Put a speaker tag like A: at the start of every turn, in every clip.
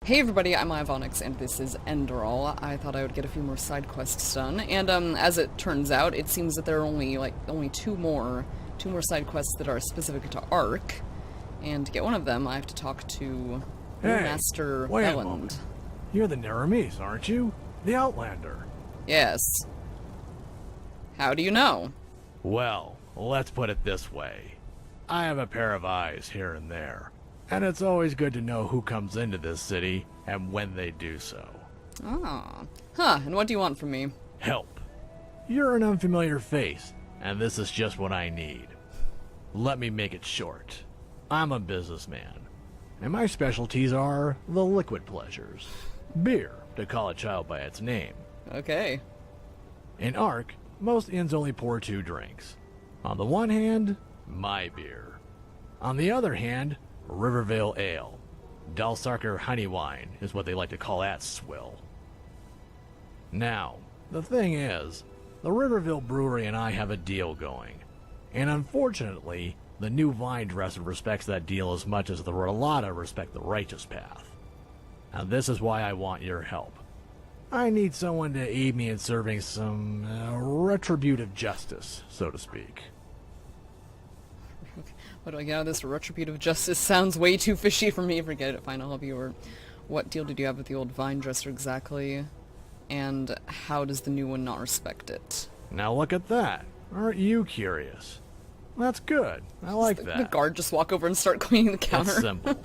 A: Hey everybody, I'm Ivonix, and this is Enderal. I thought I would get a few more side quests done, and as it turns out, it seems that there are only two more side quests that are specific to Ark. And to get one of them, I have to talk to Master
B: wait a
A: Belland.
B: moment. You're the Naramis, aren't you? The Outlander.
A: Yes. How do you know?
B: Well, let's put it this way. I have a pair of eyes here and there, and it's always good to know who comes into this city and when they do so.
A: Ah. Huh, and what do you want from me?
B: Help. You're an unfamiliar face, and this is just what I need. Let me make it short. I'm a businessman, and my specialties are the liquid pleasures. Beer, to call a child by its name.
A: Okay.
B: In Ark, most inns only pour 2 drinks. On the one hand, my beer. On the other hand, Rivervale Ale. Dalsarker honey wine is what they like to call that swill. Now, the thing is, the Rivervale Brewery and I have a deal going. And unfortunately, the new vine dresser respects that deal as much as the Rolata respect the righteous path. Now this is why I want your help. I need someone to aid me in serving some retributive justice, so to speak.
A: What do I get out of this? Retributive justice sounds way too fishy for me. Forget it. Fine, I'll help you. Or what deal did you have with the old vine dresser exactly? And how does the new one not respect it?
B: Now look at that. Aren't you curious? That's good. I like that.
A: The guard just walk over and start cleaning the counter.
B: It's simple.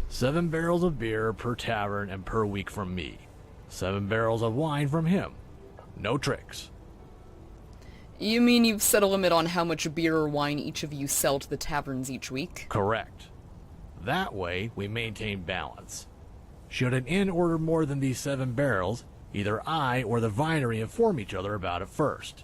B: 7 barrels of beer per tavern and per week from me. 7 barrels of wine from him. No tricks.
A: You mean you've set a limit on how much beer or wine each of you sell to the taverns each week?
B: Correct. That way, we maintain balance. Should an inn order more than these 7 barrels, either I or the vinery inform each other about it first.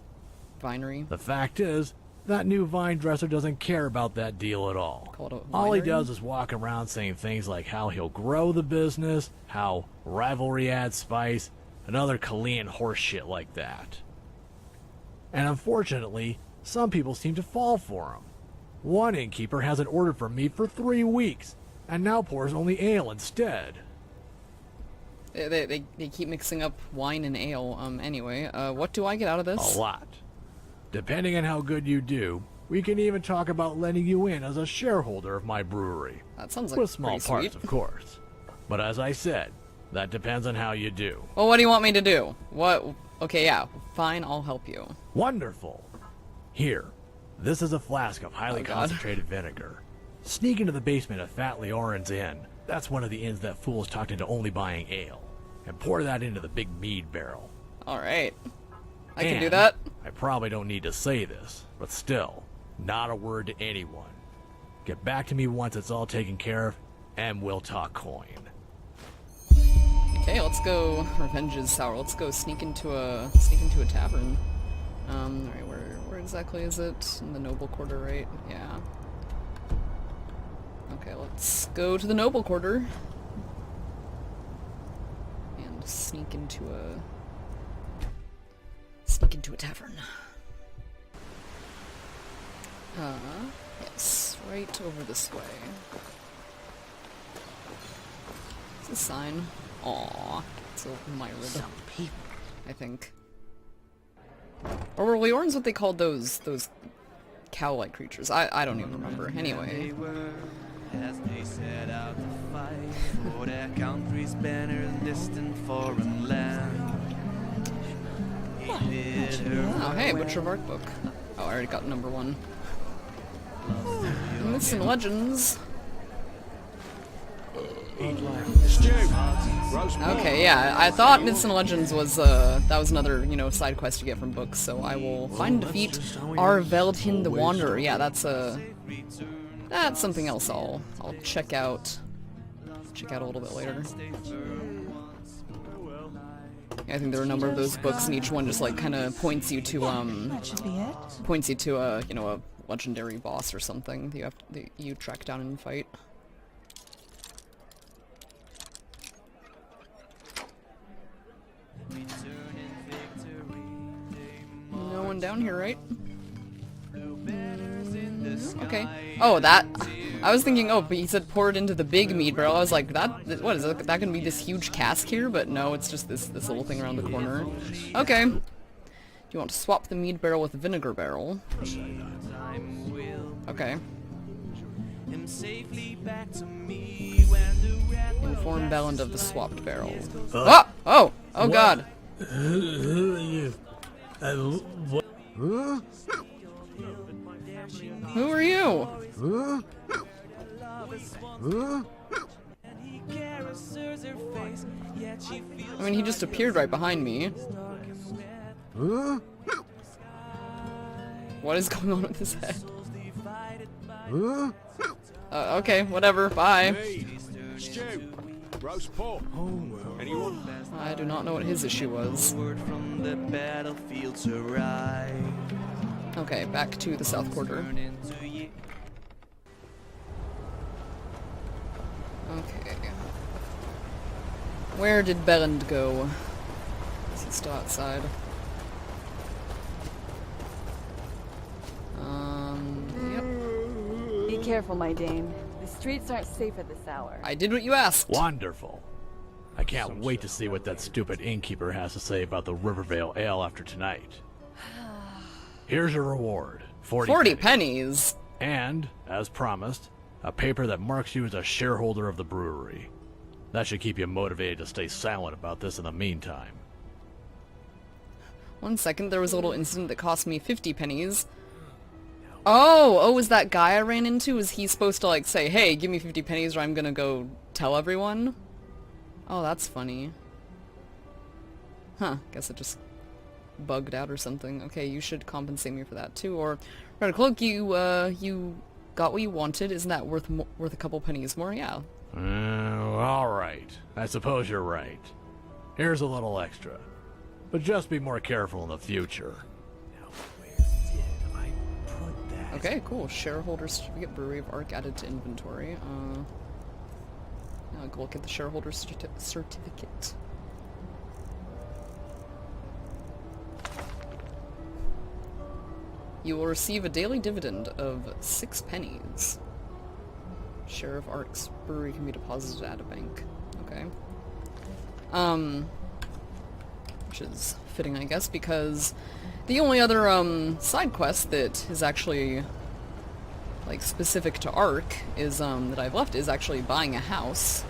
A: Vinery?
B: The fact is, that new vine dresser doesn't care about that deal at all.
A: Call it a
B: All he
A: winery?
B: does is walk around saying things like how he'll grow the business, how rivalry adds spice, and other Kalian horse shit like that. And unfortunately, some people seem to fall for him. One innkeeper hasn't ordered from me for 3 weeks, and now pours only ale instead.
A: They keep mixing up wine and ale. Anyway, what do I get out of this?
B: A lot. Depending on how good you do, we can even talk about letting you in as a shareholder of my brewery.
A: That sounds like
B: With small
A: pretty
B: parts,
A: sweet.
B: of course. But as I said, that depends on how you do.
A: Well, what do you want me to do? What? Okay, yeah, fine, I'll help you.
B: Wonderful. Here, this is a flask of highly
A: Oh, God.
B: concentrated vinegar. Sneak into the basement of Fat Leorin's Inn. That's one of the inns that fools talked into only buying ale. And pour that into the big mead barrel.
A: Alright. I can do
B: And
A: that.
B: I probably don't need to say this, but still, not a word to anyone. Get back to me once it's all taken care of, and we'll talk coin.
A: Okay, let's go. Revenge is sour. Let's go sneak into a tavern. Alright, where exactly is it? In the noble quarter, right? Yeah. Okay, let's go to the noble quarter. And sneak into a tavern. Yes, right over this way. It's a sign. Aww, it's a myrid.
C: Some people.
A: I think. Or were Leorns what they called those cow-like creatures? I don't even remember. Anyway.
D: They were, as they set out to fight for their country's banner in distant foreign land. He bid her
A: Oh, hey,
D: farewell.
A: Butcher of Ark book. Oh, I already got number 1. Myths and Legends. Okay, yeah, I thought Myths and Legends was, that was another, side quest to get from books, so I will find and defeat Arveldhin the Wanderer. Yeah, that's something else I'll check out a little bit later. I think there are a number of those books, and each one just, like, kind of points you to,
C: That should be it.
A: a legendary boss or something that you track down and fight. No one down here, right? Okay. Oh, that... I was thinking, oh, but he said pour it into the big mead barrel. I was like, what is that gonna be this huge cask here? But no, it's just this little thing around the corner. Okay. Do you want to swap the mead barrel with the vinegar barrel? Okay. Inform Belland of the swapped barrel. Oh! Oh! Oh god! Who are you? I mean, he just appeared right behind me. What is going on with his head? Okay, whatever, bye. I do not know what his issue was. Okay, back to the south quarter. Okay. Where did Belland go? Is he still outside? Yep.
E: Be careful, my dame. The streets aren't safe at this hour.
A: I did what you asked.
B: Wonderful. I can't wait to see what that stupid innkeeper has to say about the Rivervale Ale after tonight. Here's your reward. 40
A: pennies.
B: And, as promised, a paper that marks you as a shareholder of the brewery. That should keep you motivated to stay silent about this in the meantime.
A: 1 second, there was a little incident that cost me 50 pennies. Oh, was that guy I ran into? Was he supposed to, like, say, hey, give me 50 pennies or I'm gonna go tell everyone? Oh, that's funny. Huh, guess it just bugged out or something. Okay, you should compensate me for that too. Or, Red Cloak, you got what you wanted. Isn't that worth a couple pennies more? Yeah.
B: Alright. I suppose you're right. Here's a little extra. But just be more careful in the future.
C: Now, where did I put that?
A: Okay, cool. Shareholder certificate, Brewery of Ark added to inventory. I'll go look at the shareholder certificate. You will receive a daily dividend of 6 pennies. Share of Ark's brewery can be deposited at a bank. Okay. Which is fitting, I guess, because the only other side quest that is actually like specific to Ark is that I've left is actually buying a house.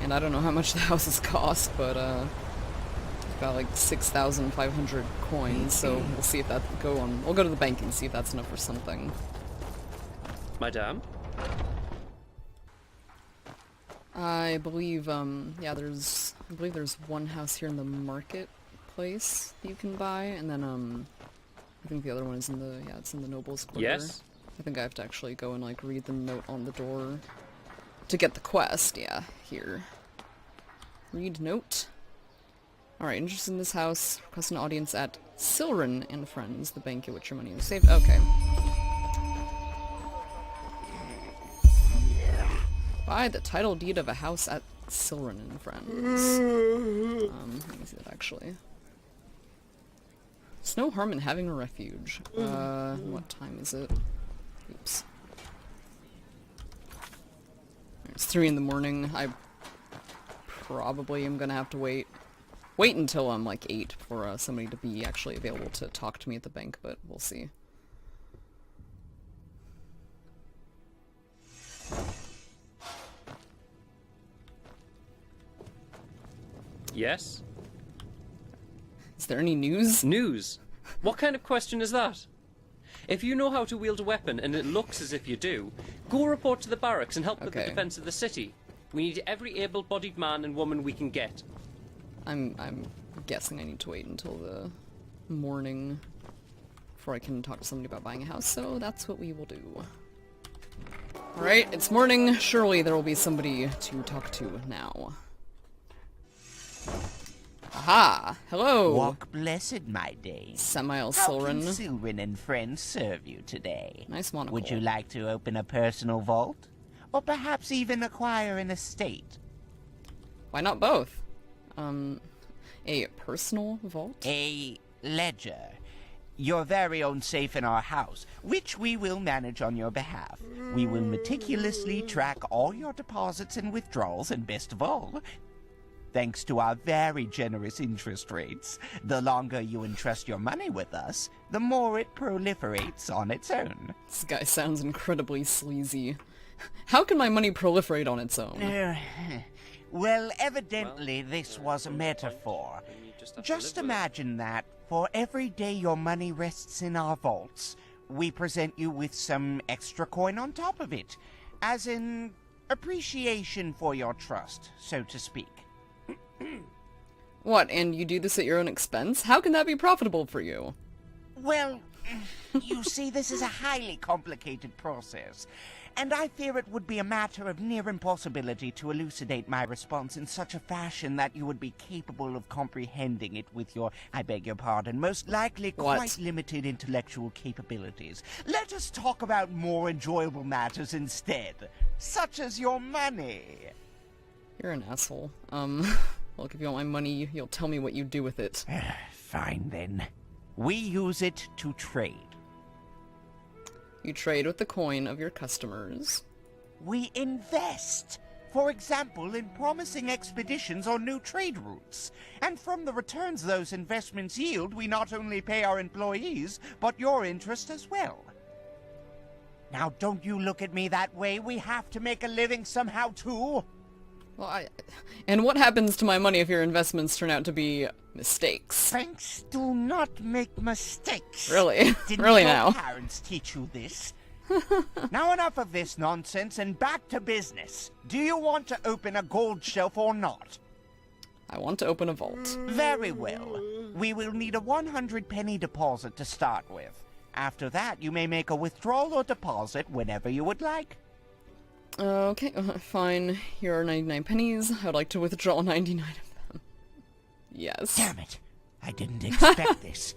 A: And I don't know how much the houses cost, but I've got like 6,500 coins, so we'll see if that we'll go to the bank and see if that's enough for something.
F: Madame?
A: I believe yeah, I believe there's one house here in the marketplace that you can buy, and then I think the other one is it's in the Nobles Quarter.
F: Yes.
A: I think I have to actually go and like read the note on the door to get the quest. Yeah, here. Read note. Alright, interested in this house. Request an audience at Silren and Friends, the bank at which your money is saved. Okay. Buy the title deed of a house at Silren and Friends. Let me see that actually. There's no harm in having a refuge. What time is it? Oops. It's 3 in the morning. I probably am gonna have to wait until I'm like 8 for somebody to be actually available to talk to me at the bank, but we'll see.
F: Yes?
A: Is there any news?
F: News? What kind of question is that? If you know how to wield a weapon, and it looks as if you do, go report to the barracks and help with the
A: Okay.
F: defense of the city. We need every able-bodied man and woman we can get.
A: I'm guessing I need to wait until the morning before I can talk to somebody about buying a house, so that's what we will do. Alright, it's morning. Surely there will be somebody to talk to now. Aha! Hello!
C: Walk blessed, my dame.
A: Samael
C: How can
A: Silren.
C: Silren and friends serve you today?
A: Nice monocle.
C: Would you like to open a personal vault? Or perhaps even acquire an estate?
A: Why not both? A personal vault?
C: A ledger. your very own safe in our house, which we will manage on your behalf. We will meticulously track all your deposits and withdrawals, and best of all, thanks to our very generous interest rates, the longer you entrust your money with us, the more it proliferates on its own.
A: This guy sounds incredibly sleazy. How can my money proliferate on its own?
C: Well, evidently this was a metaphor.
F: Then you just have to
C: Just
F: live with it.
C: imagine that for every day your money rests in our vaults, we present you with some extra coin on top of it, as in appreciation for your trust, so to speak.
A: What, and you do this at your own expense? How can that be profitable for you?
C: Well, you see, this is a highly complicated process, and I fear it would be a matter of near impossibility to elucidate my response in such a fashion that you would be capable of comprehending it with your, I beg your pardon, most likely
A: What?
C: quite limited intellectual capabilities. Let us talk about more enjoyable matters instead, such as your money.
A: You're an asshole. Look, if you want my money, you'll tell me what you do with it.
C: Fine then. We use it to trade.
A: You trade with the coin of your customers.
C: We invest. For example, in promising expeditions or new trade routes. And from the returns those investments yield, we not only pay our employees, but your interest as well. Now, don't you look at me that way. We have to make a living somehow, too.
A: Well, and what happens to my money if your investments turn out to be mistakes?
C: Thanks, do not make mistakes.
A: Really?
C: Didn't
A: Really
C: your
A: now?
C: parents teach you this? Now enough of this nonsense and back to business. Do you want to open a gold shelf or not?
A: I want to open a vault.
C: Very well. We will need a 100 penny deposit to start with. After that, you may make a withdrawal or deposit whenever you would like.
A: Okay, fine. Here are 99 pennies. I'd like to withdraw 99 of them. Yes.
C: Damn it. I didn't expect this.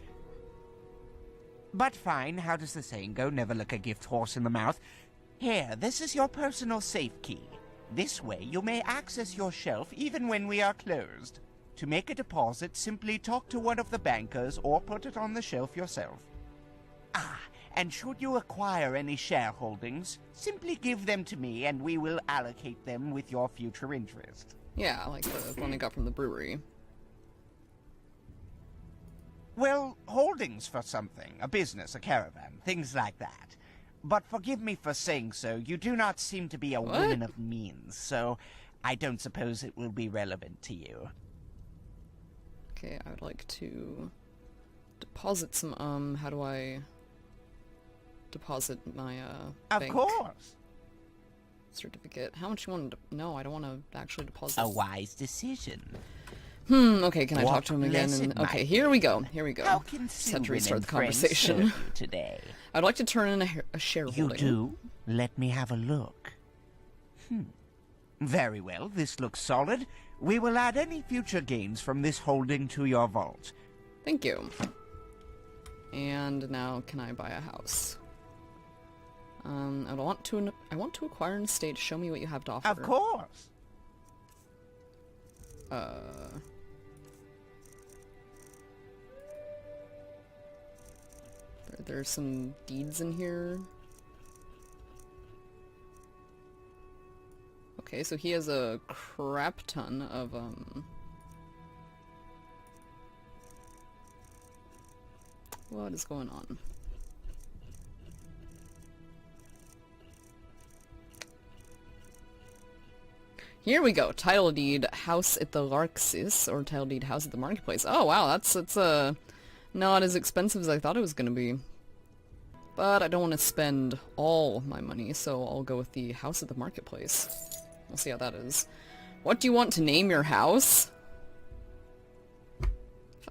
C: But fine, how does the saying go? Never look a gift horse in the mouth. Here, this is your personal safe key. This way, you may access your shelf even when we are closed. To make a deposit, simply talk to one of the bankers or put it on the shelf yourself. And should you acquire any shareholdings, simply give them to me and we will allocate them with your future interest.
A: Yeah, like the one I got from the brewery.
C: Well, holdings for something, a business, a caravan, things like that. But forgive me for saying so, you do not seem to be a
A: What?
C: woman of means, so I don't suppose it will be relevant to you.
A: Okay, I would like to deposit some, how do I deposit my,
C: Of
A: bank
C: course.
A: certificate? How much you want to, no, I don't want to actually deposit.
C: A wise decision.
A: Okay, can I talk
C: What
A: to him again?
C: blessed
A: And, okay,
C: might
A: here we go,
C: be.
A: here we go.
C: How can
A: Just had to
C: Sylvan
A: restart
C: and
A: the
C: friends
A: conversation.
C: serve you today?
A: I'd like to turn in a shareholding.
C: You do? Let me have a look. Very well, this looks solid. We will add any future gains from this holding to your vault.
A: Thank you. And now, can I buy a house? I want to acquire an estate. Show me what you have to offer.
C: Of course.
A: There's some deeds in here. Okay, so he has a crap ton of, what is going on? Here we go. Title deed, house at the Larxis, or title deed, house at the marketplace. Oh wow, that's not as expensive as I thought it was gonna be. But I don't want to spend all my money, so I'll go with the house at the marketplace. We'll see how that is. What do you want to name your house?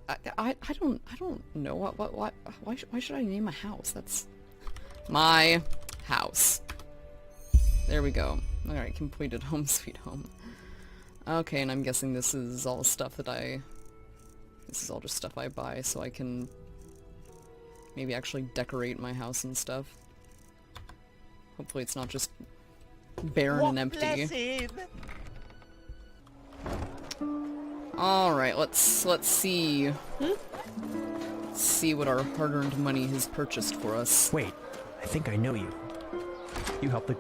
A: I don't know. Why should I name a house? That's my house. There we go. Alright, completed home sweet home. Okay, and I'm guessing this is all stuff that this is all just stuff I buy so I can maybe actually decorate my house and stuff. Hopefully it's not just barren and empty.
C: Blessed.
A: Alright, let's see. see what our hard-earned money has purchased for us.
G: Wait, I think I know you. You help the...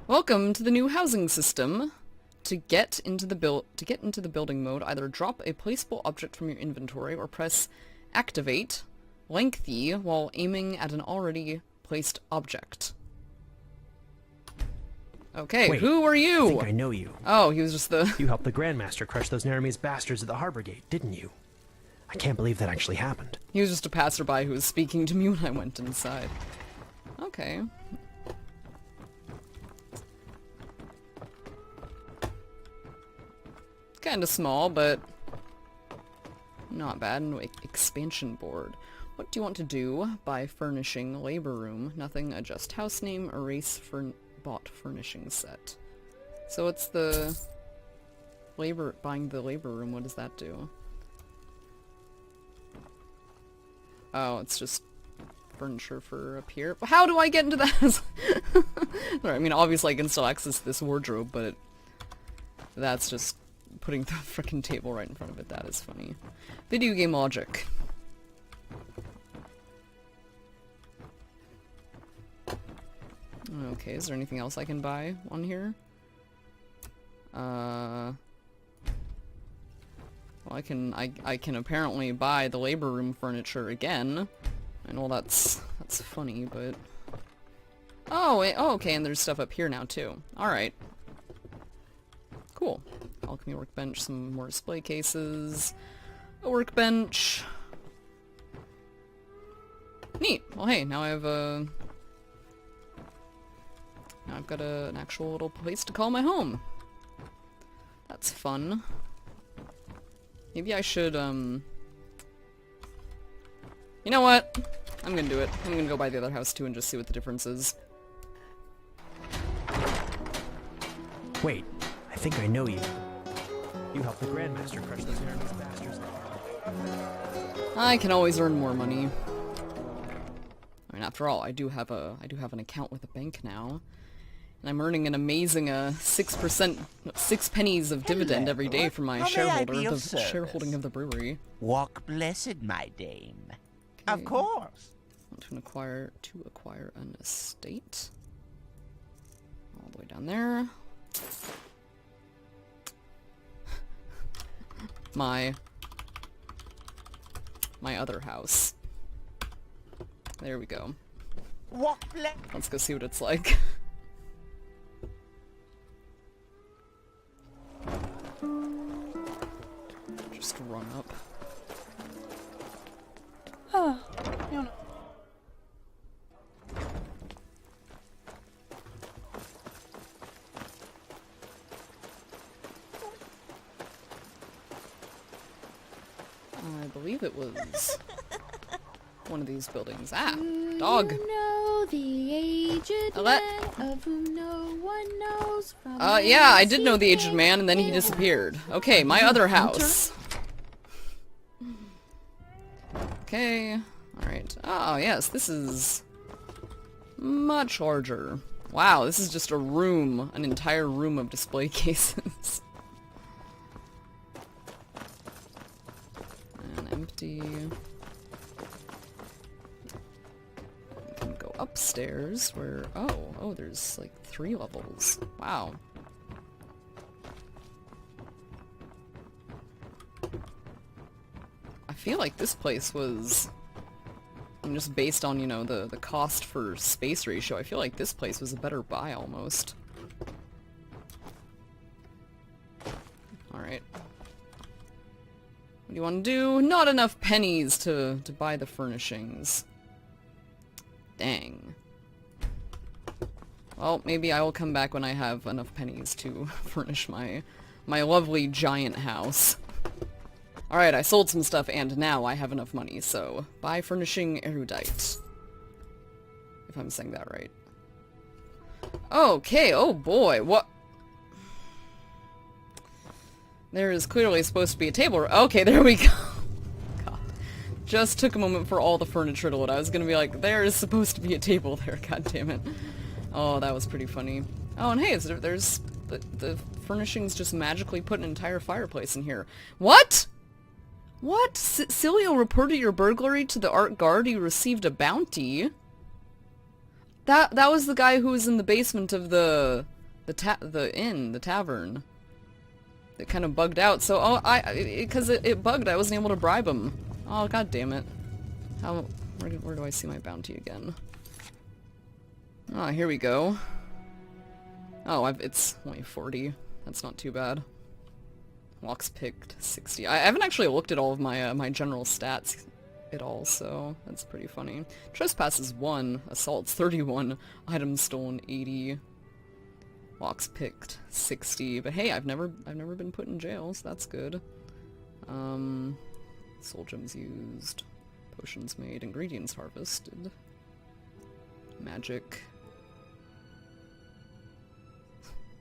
A: Welcome to the new housing system. To get into the building mode, either drop a placeable object from your inventory or press activate lengthy while aiming at an already placed object. Okay,
G: Wait,
A: who are you?
G: I think I know you.
A: Oh, he was just the...
G: You helped the Grandmaster crush those Naramese bastards at the harbor gate, didn't you? I can't believe that actually happened.
A: He was just a passerby who was speaking to me when I went inside. Okay. Kinda small, but not bad. No expansion board. What do you want to do by furnishing labor room? Nothing. Adjust house name. Erase bought furnishing set. So it's the buying the labor room. What does that do? Oh, it's just furniture for up here. How do I get into that? I mean, obviously I can still access this wardrobe, but that's just putting the frickin' table right in front of it. That is funny. Video game logic. Okay, is there anything else I can buy on here? Well, I can apparently buy the labor room furniture again. I know that's funny, but... Oh, okay, and there's stuff up here now, too. Alright. Cool. Alchemy workbench, some more display cases. A workbench. Neat. Well, hey, now I have a... Now I've got an actual little place to call my home. That's fun. Maybe I should, You know what? I'm gonna do it. I'm gonna go buy the other house too and just see what the difference is.
G: Wait, I think I know you. You helped the Grandmaster crush those Naramese bastards.
A: I can always earn more money. I mean, after all, I do have an account with a bank now. And I'm earning an amazing 6%, 6 pennies of dividend every day from my shareholding of the brewery.
C: Walk blessed, my dame.
A: Okay.
C: Of course.
A: To acquire an estate. All the way down there. my other house. There we go.
C: Walk blessed.
A: Let's go see what it's like. Just run up.
E: Oh, I don't know.
A: I believe it was one of these buildings. Ah, dog.
H: You know the aged man of whom no one knows from
A: Yeah, I did know the aged man, and then he disappeared. Okay, my other house. Okay, alright. Oh, yes, this is much larger. Wow, this is just a room, an entire room of display cases. And empty. We can go upstairs where... Oh, there's like 3 levels. Wow. I feel like this place was... just based on, you know, the cost for space ratio, I feel like this place was a better buy, almost. Alright. What do you want to do? Not enough pennies to buy the furnishings. Dang. Well, maybe I will come back when I have enough pennies to furnish my lovely giant house. Alright, I sold some stuff and now I have enough money, so buy furnishing erudite. If I'm saying that right. Okay, oh boy, what? There is clearly supposed to be a table. Okay, there we go. God. Just took a moment for all the furniture to load. I was gonna be like, there is supposed to be a table there, god damn it. Oh, that was pretty funny. Oh, and hey, there's the furnishings just magically put an entire fireplace in here. What? What? Cilio reported your burglary to the art guard. You received a bounty. That was the guy who was in the basement of the tavern. It kind of bugged out. So because it bugged, I wasn't able to bribe him. Oh, god damn it. Where do I see my bounty again? Ah, here we go. Oh, it's only 40. That's not too bad. Walks picked 60. I haven't actually looked at all of my my general stats at all, so that's pretty funny. Trespasses 1, assaults 31, items stolen 80, walks picked 60. But hey, I've never been put in jail, so that's good. Soul gems used, potions made, ingredients harvested, magic.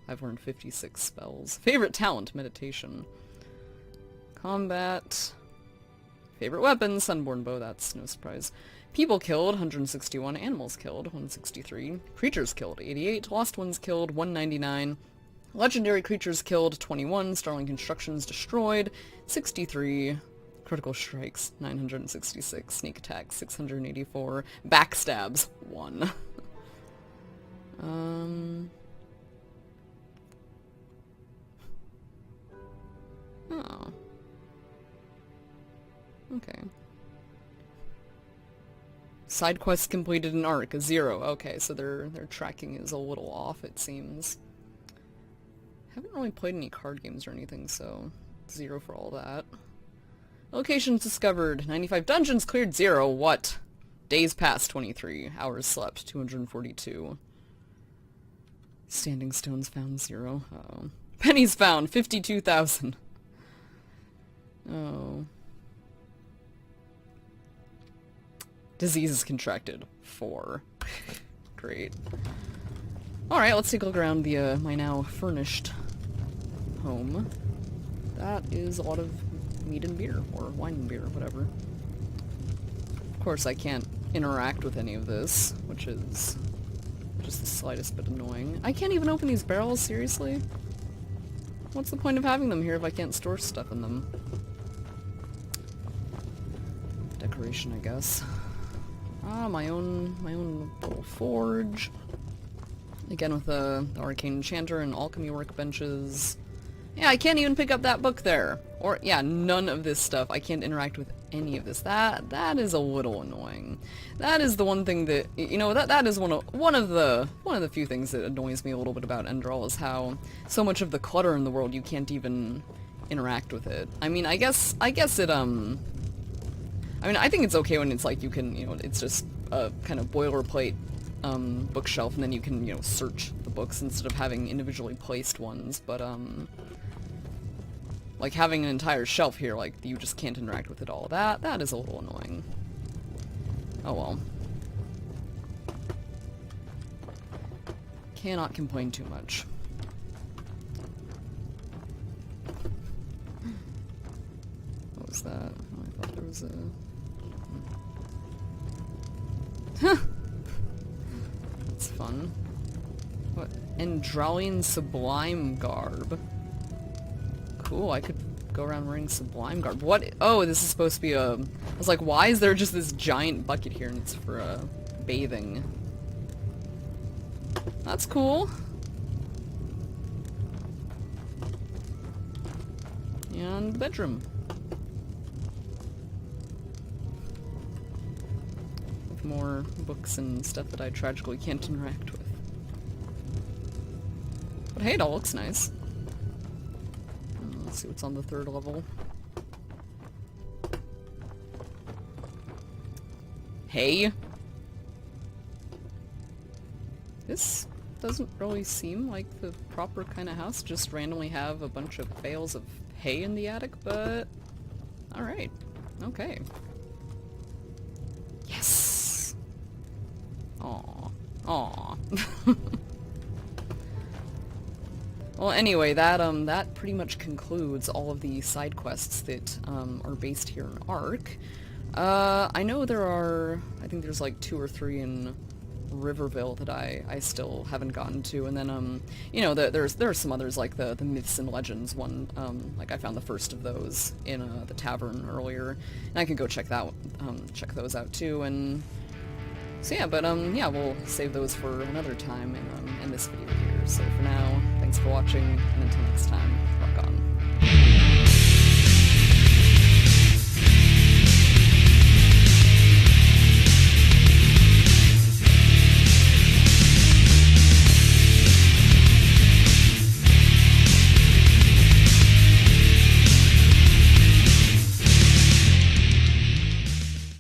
A: I've learned 56 spells. Favorite talent, meditation. Combat. Favorite weapon, sunborn bow, that's no surprise. People killed, 161. Animals killed, 163. Creatures killed, 88. Lost ones killed, 199. Legendary creatures killed, 21. Starling constructions destroyed, 63. Critical strikes, 966. Sneak attacks, 684. Backstabs, 1. Oh. Okay. Side quests completed in Arc, a 0. Okay, so their tracking is a little off, it seems. Haven't really played any card games or anything, so 0 for all that. Locations discovered, 95. Dungeons cleared, 0. What? Days passed, 23. Hours slept, 242. Standing stones found, 0. Uh-oh. Pennies found, 52,000. Oh. Diseases contracted, 4. Great. Alright, let's take a look around the my now furnished home. That is a lot of meat and beer, or wine and beer, whatever. Of course, I can't interact with any of this, which is just the slightest bit annoying. I can't even open these barrels, seriously? What's the point of having them here if I can't store stuff in them? Decoration, I guess. Ah, my own little forge. Again with the arcane enchanter and alchemy workbenches. Yeah, I can't even pick up that book there. Or yeah, none of this stuff. I can't interact with any of this. That is a little annoying. That is the one thing that, you know, that is one of the few things that annoys me a little bit about Enderal, is how so much of the clutter in the world you can't even interact with it. I mean, I guess it I mean, I think it's okay when it's like you can, you know, it's just a kind of boilerplate bookshelf, and then you can, you know, search the books instead of having individually placed ones, but like having an entire shelf here, like, you just can't interact with it all. That is a little annoying. Oh well. Cannot complain too much. What was that? Oh, I thought there was a... That's fun. What? Endralian Sublime Garb. Cool, I could go around wearing Sublime Garb. What? Oh, this is supposed to be a... I was like, why is there just this giant bucket here and it's for bathing? That's cool. And the bedroom. With more books and stuff that I tragically can't interact with. But hey, it all looks nice. Let's see what's on the 3rd level. Hey! This doesn't really seem like the proper kind of house, just randomly have a bunch of bales of hay in the attic, but... Alright. Okay. Yes! Aww. Aww. Well, anyway, that pretty much concludes all of the side quests that are based here in Ark. I know there are, I think there's like 2 or 3 in Riverville that I still haven't gotten to, and then you know, there are some others like the Myths and Legends one. Like I found the first of those in the tavern earlier, and I can go check those out too. And so yeah, but yeah, we'll save those for another time and end this video here. So for now, thanks for watching, and until next time.